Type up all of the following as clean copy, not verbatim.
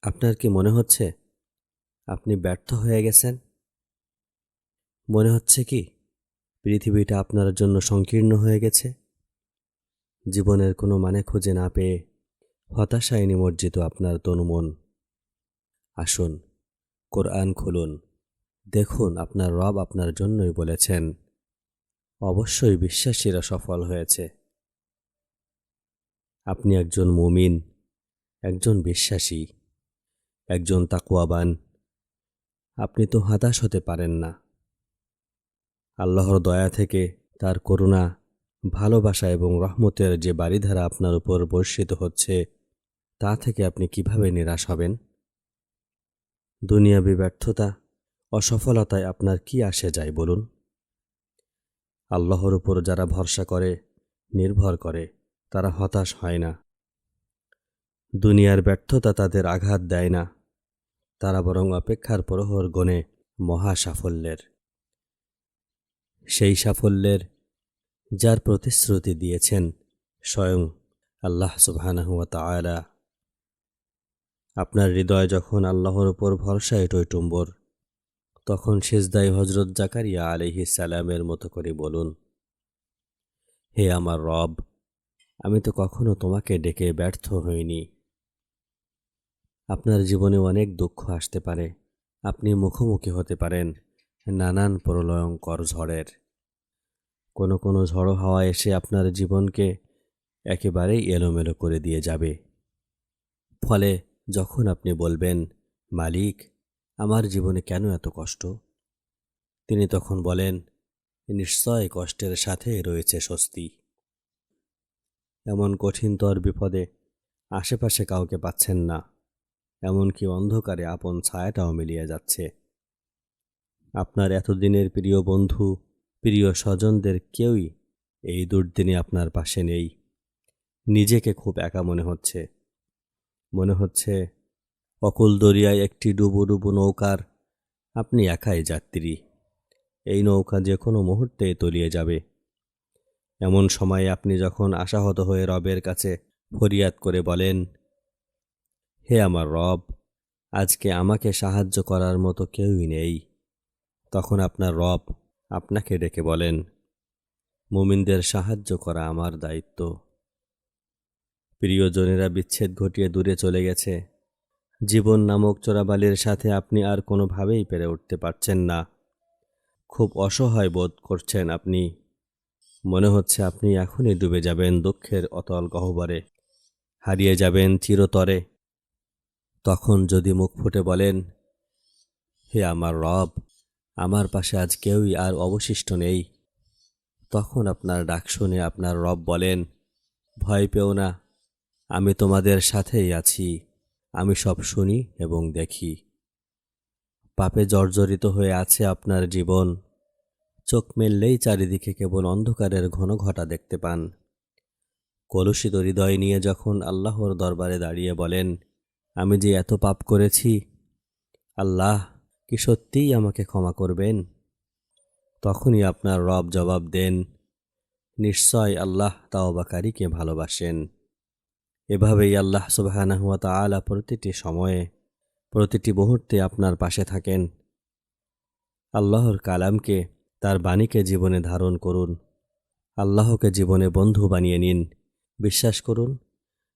আপনার কি মনে হচ্ছে আপনি ব্যর্থ হয়ে গেছেন? মনে হচ্ছে কি পৃথিবীটা আপনার জন্য সংকীর্ণ হয়ে গেছে? জীবনের কোনো মানে খুঁজে না পেয়ে হতাশায় নিমজ্জিত আপনার তনুমন। আসুন, কোরআন খুলুন, দেখুন আপনার রব আপনার জন্যই বলেছেন, অবশ্যই বিশ্বাসীরা সফল হয়েছে। আপনি একজন মুমিন, একজন বিশ্বাসী, একজন তাকওয়াবান। আপনি তো হতাশ হতে পারেন না। আল্লাহর দয়া থেকে, তার করুণা, ভালোবাসা এবং রহমতের যে বারিধারা আপনার উপর বর্ষিত হচ্ছে, তা থেকে আপনি কিভাবে নিরাশ হবেন? দুনিয়াবী ব্যর্থতা, অসফলতায় আপনার কি আসে যায় বলুন? আল্লাহর উপর যারা ভরসা করে, নির্ভর করে, তারা হতাশ হয় না। দুনিয়ার ব্যর্থতা তাদের আঘাত দেয় না, তারা বরং অপেক্ষার প্রহর গণে মহা সাফল্যের। সেই সাফল্যের যার প্রতিশ্রুতি দিয়েছেন স্বয়ং আল্লাহ সুবহানাহু ওয়া তাআলা। আপনার হৃদয় যখন আল্লাহর উপর ভরসায় টইটুম্বর, তখন সিজদায় হযরত জাকারিয়া আলাইহিস সালামের মতো করে বলুন, হে আমার রব, আমি তো কখনো তোমাকে ডেকে ব্যর্থ হইনি। আপনার জীবনে অনেক দুঃখ আসতে পারে, আপনি মুখোমুখি হতে পারেন নানান প্রলয়ঙ্কর ঝড়ের। কোনো ঝড়ো হাওয়া এসে আপনার জীবনকে একেবারেই এলোমেলো করে দিয়ে যাবে। ফলে যখন আপনি বলবেন, মালিক, আমার জীবনে কেন এত কষ্ট? তিনি তখন বলেন, নিশ্চয় কষ্টের সাথে রয়েছে স্বস্তি। এমন কঠিনতর বিপদে আশেপাশে কাউকে পাচ্ছেন না, এমনকি অন্ধকারে আপন ছায়াটাও মিলিয়ে যাচ্ছে। আপনার এতদিনের প্রিয় বন্ধু, প্রিয় স্বজনদের কেউই এই দুর্দিনে আপনার পাশে নেই। নিজেকে খুব একা মনে হচ্ছে অকুল দরিয়ায় একটি ডুবো ডুবো নৌকার আপনি একাই যাত্রী। এই নৌকা যে কোনো মুহূর্তে তলিয়ে যাবে। এমন সময়ে আপনি যখন আশাহত হয়ে রবের কাছে ফরিয়াদ করে বলেন, হে আমার রব, আজকে আমাকে সাহায্য করার মতো কেউই নেই, তখন আপনার রব আপনাকে ডেকে বলেন, মুমিনদের সাহায্য করা আমার দায়িত্ব। প্রিয়জনেরা বিচ্ছেদ ঘটিয়ে দূরে চলে গেছে। জীবন নামক চোরাবালির সাথে আপনি আর কোনোভাবেই পেরে উঠতে পারছেন না। খুব অসহায় বোধ করছেন আপনি। মনে হচ্ছে আপনি এখনই ডুবে যাবেন দুঃখের অতল গহ্বরে, হারিয়ে যাবেন চিরতরে। তখন যদি মুখ ফুটে বলেন, হে আমার রব, আমার পাশে আজ কেউই আর অবশিষ্ট নেই, তখন আপনার ডাক শুনে আপনার রব বলেন, ভয় পেও না, আমি তোমাদের সাথেই আছি, আমি সব শুনি এবং দেখি। পাপে জর্জরিত হয়ে আছে আপনার জীবন, চোখ মেললেই চারিদিকে কেবল অন্ধকারের ঘন ঘটা দেখতে পান। কলুষিত হৃদয় নিয়ে যখন আল্লাহর দরবারে দাঁড়িয়ে বলেন, আমি যে এত পাপ করেছি, আল্লাহ কি সত্যিই আমাকে ক্ষমা করবেন? তখনই আপনার রব জবাব দেন, নিশ্চয় আল্লাহ তাওবাকারীকে ভালোবাসেন। এভাবেই আল্লাহ সুবহানাহু ওয়া তাআলা প্রতিটি সময়ে, প্রতিটি মুহূর্তে আপনার পাশে থাকেন। আল্লাহর কালামকে, তার বাণীকে জীবনে ধারণ করুন। আল্লাহকে জীবনে বন্ধু বানিয়ে নিন। বিশ্বাস করুন,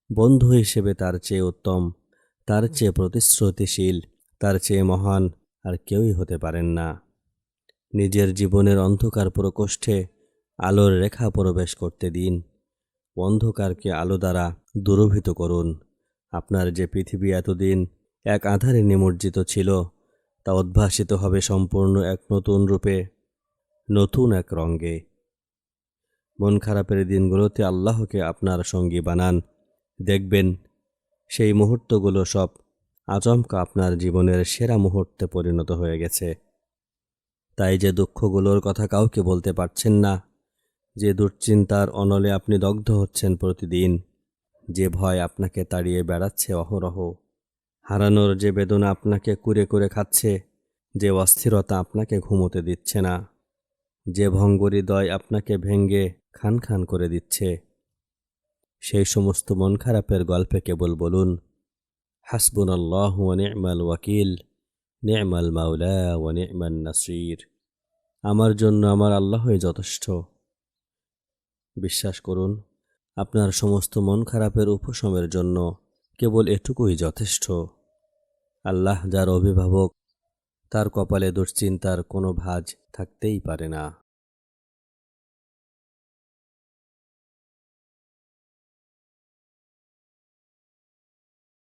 বন্ধু হিসেবে তার চেয়ে উত্তম, তার চেয়ে প্রতিশ্রুতিশীল, তার চেয়ে মহান আর কেউই হতে পারেন না। নিজের জীবনের অন্ধকার প্রকোষ্ঠে আলোর রেখা প্রবেশ করতে দিন। অন্ধকারকে আলো দ্বারা দূরভূত করুন। আপনার যে পৃথিবী এতদিন এক আঁধারে নিমজ্জিত ছিল, তা উদ্ভাসিত হবে সম্পূর্ণ এক নতুন রূপে, নতুন এক রঙে। মন খারাপের দিনগুলোতে আল্লাহকে আপনার সঙ্গী বানান। দেখবেন সেই মুহূর্তগুলো সব আচমকা আপনার জীবনের সেরা মুহূর্তে পরিণত হয়ে গেছে। তাই যে দুঃখগুলোর কথা কাউকে বলতে পারছেন না, যে দুশ্চিন্তার অনলে আপনি দগ্ধ হচ্ছেন প্রতিদিন, যে ভয় আপনাকে তাড়িয়ে বেড়াচ্ছে অহরহ, হারানোর যে বেদনা আপনাকে কুরে কুরে খাচ্ছে, যে অস্থিরতা আপনাকে ঘুমোতে দিচ্ছে না, যে ভঙ্গুর হৃদয় আপনাকে ভেঙ্গে খান খান করে দিচ্ছে, সেই সমস্ত মন খারাপের গল্পে কেবল বলুন, হাসবুনাল্লাহু ওয়া নি'মাল ওয়াকিল, নি'মাল মাওলা ওয়া নি'মান নাসির। আমার জন্য আমার আল্লাহই যথেষ্ট। বিশ্বাস করুন, আপনার সমস্ত মন খারাপের উপশমের জন্য কেবল এটুকুই যথেষ্ট। আল্লাহ যার অভিভাবক, তার কপালে দুশ্চিন্তার কোনো ভাঁজ থাকতেই পারে না।